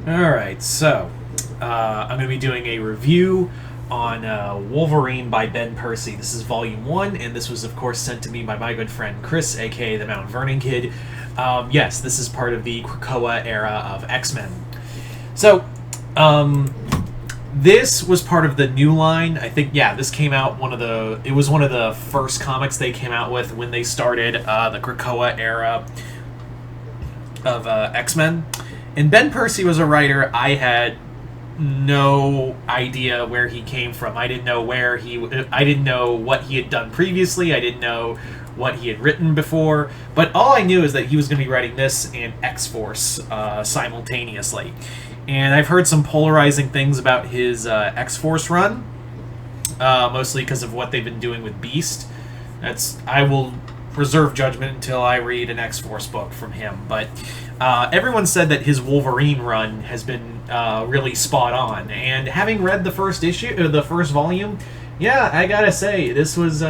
Alright, so I'm going to be doing a review on Wolverine by Ben Percy. This is Volume 1, and this was, of course, sent to me by my good friend Chris, aka the Mount Vernon Kid. Yes, this is part of the Krakoa era of X-Men. So, this was part of the New Line. I think, yeah, this came out it was one of the first comics they came out with when they started the Krakoa era of X-Men. And Ben Percy was a writer I had no idea where he came from. I didn't know I didn't know what he had done previously. I didn't know what he had written before. But all I knew is that he was going to be writing this and X-Force simultaneously. And I've heard some polarizing things about his X-Force run, mostly because of what they've been doing with Beast. I will reserve judgment until I read an X-Force book from him. But everyone said that his Wolverine run has been really spot on. And having read the first the first volume, yeah, I gotta say this was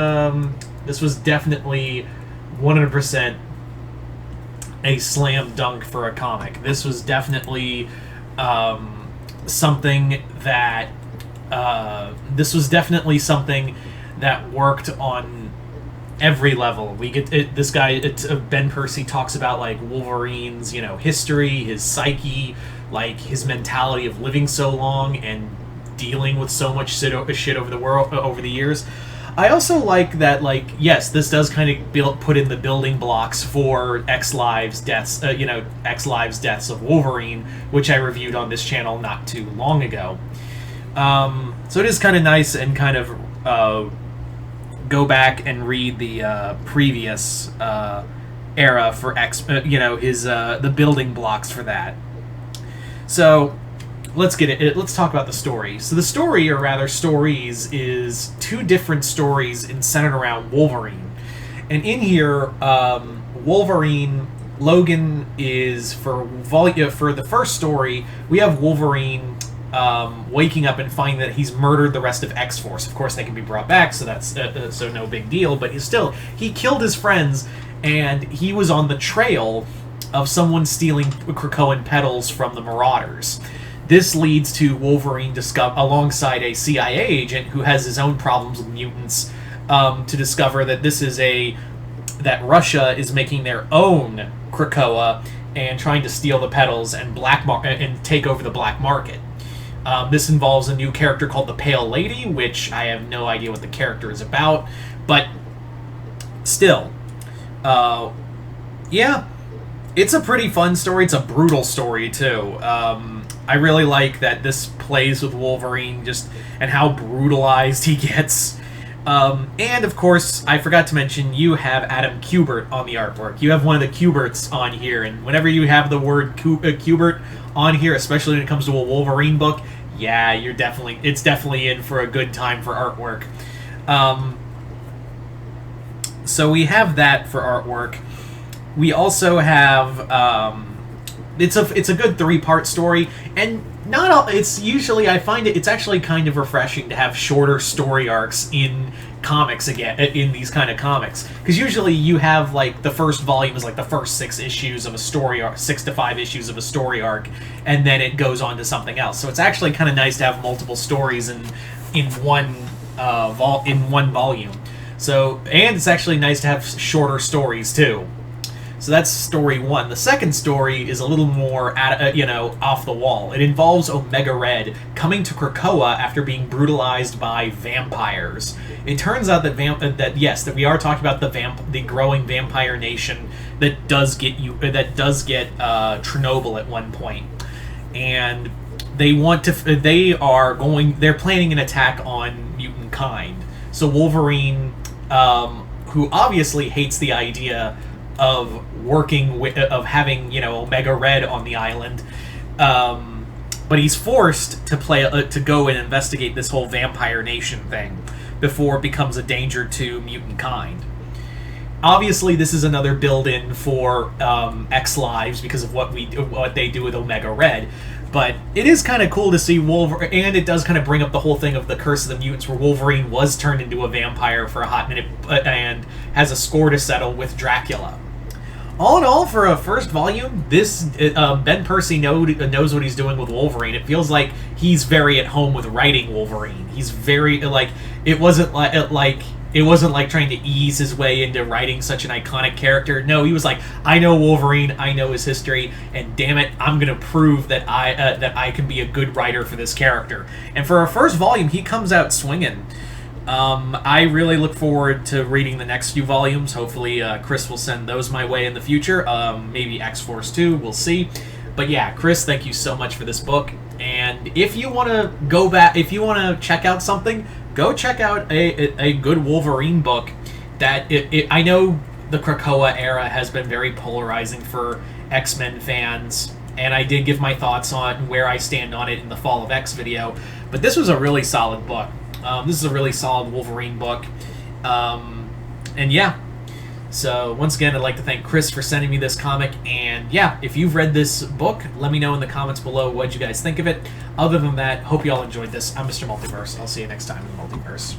definitely 100% a slam dunk for a comic. This was definitely something that worked on every level. We get this guy. Ben Percy talks about like Wolverine's, history, his psyche, like his mentality of living so long and dealing with so much shit over the years. I also like that, yes, this does kind of put in the building blocks for X-Lives deaths of Wolverine, which I reviewed on this channel not too long ago. So it is kind of nice and kind of go back and read the previous era for the building blocks for that. So let's get it. Let's talk about the story. So the story, or rather stories, is two different stories centered around Wolverine. And in here, Wolverine, Logan is for the first story. We have Wolverine waking up and finding that he's murdered the rest of X-Force. Of course, they can be brought back, so that's so no big deal. But he killed his friends, and he was on the trail of someone stealing Krakoan petals from the Marauders. This leads to Wolverine alongside a CIA agent who has his own problems with mutants, to discover that that Russia is making their own Krakoa and trying to steal the petals and and take over the black market. This involves a new character called the Pale Lady, which I have no idea what the character is about, but still, yeah, it's a pretty fun story. It's a brutal story too. I really like that this plays with Wolverine and how brutalized he gets. And of course, I forgot to mention, you have Adam Kubert on the artwork. You have one of the Kuberts on here, and whenever you have the word Kubert on here, especially when it comes to a Wolverine book, yeah, it's definitely in for a good time for artwork. So we have that for artwork. We also have it's a good 3-part story, and I find it's actually kind of refreshing to have shorter story arcs in comics in these kind of comics, because usually you have the first volume is the first 6 issues of a story arc, 6 to 5 issues of a story arc, and then it goes on to something else. So it's actually kind of nice to have multiple stories in one volume. So, and it's actually nice to have shorter stories too. So that's story 1. The second story is a little more off the wall. It involves Omega Red coming to Krakoa after being brutalized by vampires. It turns out that we are talking about the growing vampire nation that does get Chernobyl at one point. And they're planning an attack on mutant kind. So Wolverine, who obviously hates the idea of having Omega Red on the island, but he's forced to go and investigate this whole vampire nation thing before it becomes a danger to mutant kind. Obviously, this is another build-in for X-Lives because of what they do with Omega Red. But it is kind of cool to see Wolverine, and it does kind of bring up the whole thing of the Curse of the Mutants, where Wolverine was turned into a vampire for a hot minute and has a score to settle with Dracula. all in all, for a first volume, this Ben Percy knows what he's doing with Wolverine. It feels like he's very at home with writing Wolverine. He's very like it wasn't like trying to ease his way into writing such an iconic character. No, he was like, I know Wolverine, I know his history, and damn it, I'm gonna prove that I can be a good writer for this character. And for a first volume, he comes out swinging. I really look forward to reading the next few volumes. Hopefully, Chris will send those my way in the future. Maybe X-Force 2, we'll see. But yeah, Chris, thank you so much for this book. And if you want to go back, if you want to check out something, go check out a good Wolverine book. I know the Krakoa era has been very polarizing for X-Men fans, and I did give my thoughts on where I stand on it in the Fall of X video. But this was a really solid book. This is a really solid Wolverine book. And yeah, so once again, I'd like to thank Chris for sending me this comic. And yeah, if you've read this book, let me know in the comments below what you guys think of it. Other than that, hope you all enjoyed this. I'm Mr. Multiverse. I'll see you next time in the Multiverse.